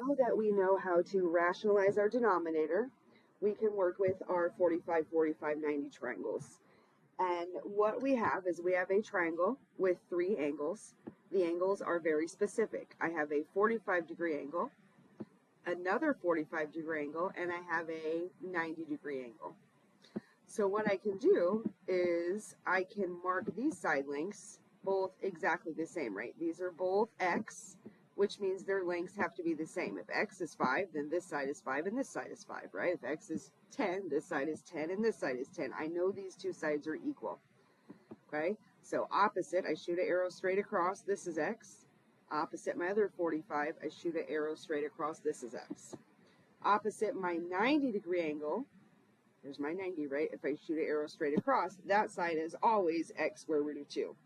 now that we know how to rationalize our denominator, we can work with our 45, 45, 90 triangles. And what we have is we have a triangle with 3 angles. The angles are very specific. I have a 45-degree angle, another 45-degree angle, and I have a 90-degree angle. So what I can do is I can mark these side lengths both exactly the same, right? These are both x, which means their lengths have to be the same. If x is 5, then this side is 5 and this side is 5, right? If x is 10, this side is 10 and this side is 10. I know these two sides are equal, okay? So opposite, I shoot an arrow straight across, this is x. Opposite my other 45, I shoot an arrow straight across, this is x. Opposite my 90-degree angle, there's my 90, right? If I shoot an arrow straight across, that side is always x square root of 2.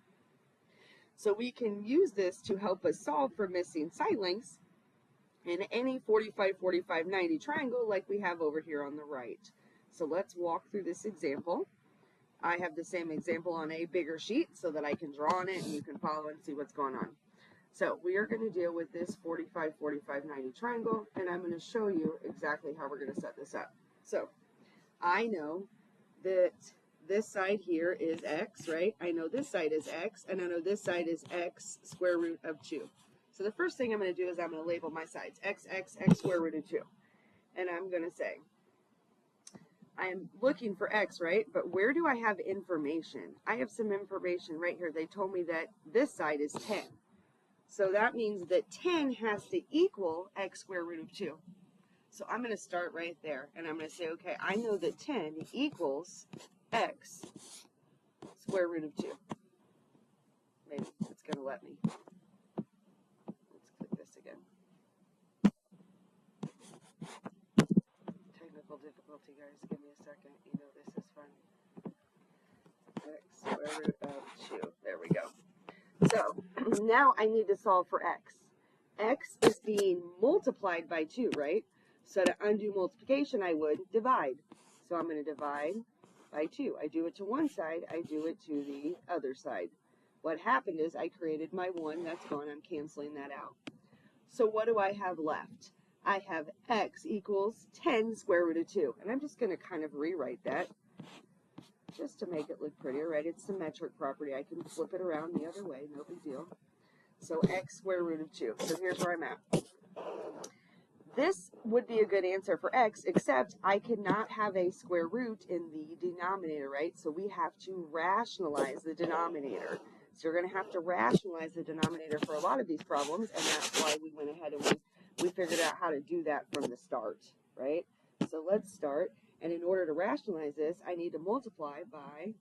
So we can use this to help us solve for missing side lengths in any 45, 45, 90 triangle like we have over here on the right. So let's walk through this example. I have the same example on a bigger sheet so that I can draw on it and you can follow and see what's going on. So we are going to deal with this 45, 45, 90 triangle, and I'm going to show you exactly how we're going to set this up. So I know that this side here is x, right? I know this side is x, and I know this side is x square root of 2. So the first thing I'm going to do is I'm going to label my sides, x square root of 2. And I'm going to say, I'm looking for x, right? But where do I have information? I have some information right here. They told me that this side is 10. So that means that 10 has to equal x square root of 2. So I'm going to start right there, and I'm going to say, okay, I know that 10 equals x square root of 2. Maybe it's going to let me. Let's click this again. Technical difficulty, guys. Give me a second. You know this is fun. X square root of 2. There we go. So now I need to solve for x. X is being multiplied by 2, right? So to undo multiplication, I would divide. So I'm going to divide by 2. I do it to one side, I do it to the other side. What happened is I created my 1, that's gone, I'm canceling that out. So what do I have left? I have x equals 10 square root of 2. And I'm just going to kind of rewrite that just to make it look prettier, right? It's symmetric property. I can flip it around the other way, no big deal. So x square root of 2. So here's where I'm at. This would be a good answer for x, except I cannot have a square root in the denominator, right? So we have to rationalize the denominator. So you're going to have to rationalize the denominator for a lot of these problems, and that's why we went ahead and we figured out how to do that from the start, right? So let's start, and in order to rationalize this, I need to multiply by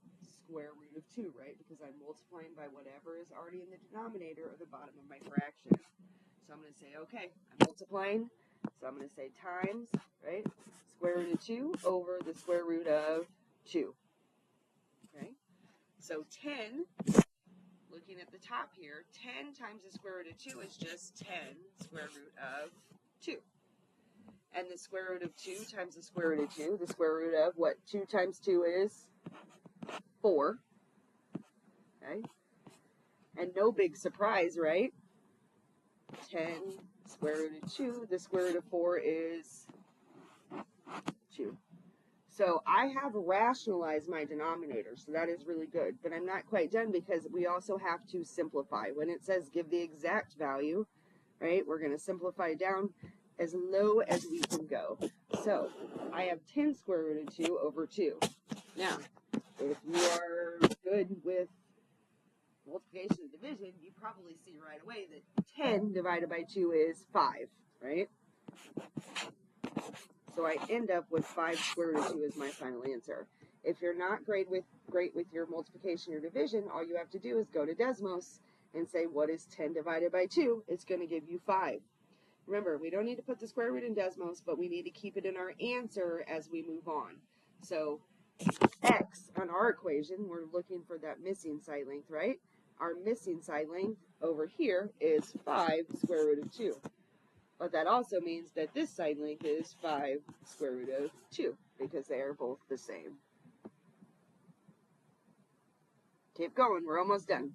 square root of 2, right? Because I'm multiplying by whatever is already in the denominator or the bottom of my fraction. So I'm going to say, okay, I'm multiplying. So I'm going to say times, right, square root of 2 over the square root of 2, okay? So 10, looking at the top here, 10 times the square root of 2 is just 10 square root of 2. And the square root of 2 times the square root of 2, the square root of what 2 times 2 is? 4, okay? And no big surprise, right? 10 square root of 2, the square root of 4 is 2. So I have rationalized my denominator, so that is really good. But I'm not quite done because we also have to simplify. When it says give the exact value, right, we're going to simplify down as low as we can go. So I have 10 square root of 2 over 2. Now, if you are good with multiplication and division, you probably see right away that 10 divided by 2 is 5, right? So I end up with 5 square root of 2 as my final answer. If you're not great with your multiplication or division, all you have to do is go to Desmos and say, what is 10 divided by 2? It's going to give you 5. Remember, we don't need to put the square root in Desmos, but we need to keep it in our answer as we move on. So x on our equation, we're looking for that missing side length, right? Our missing side length over here is 5 square root of 2. But that also means that this side length is 5 square root of 2 because they are both the same. Keep going, we're almost done.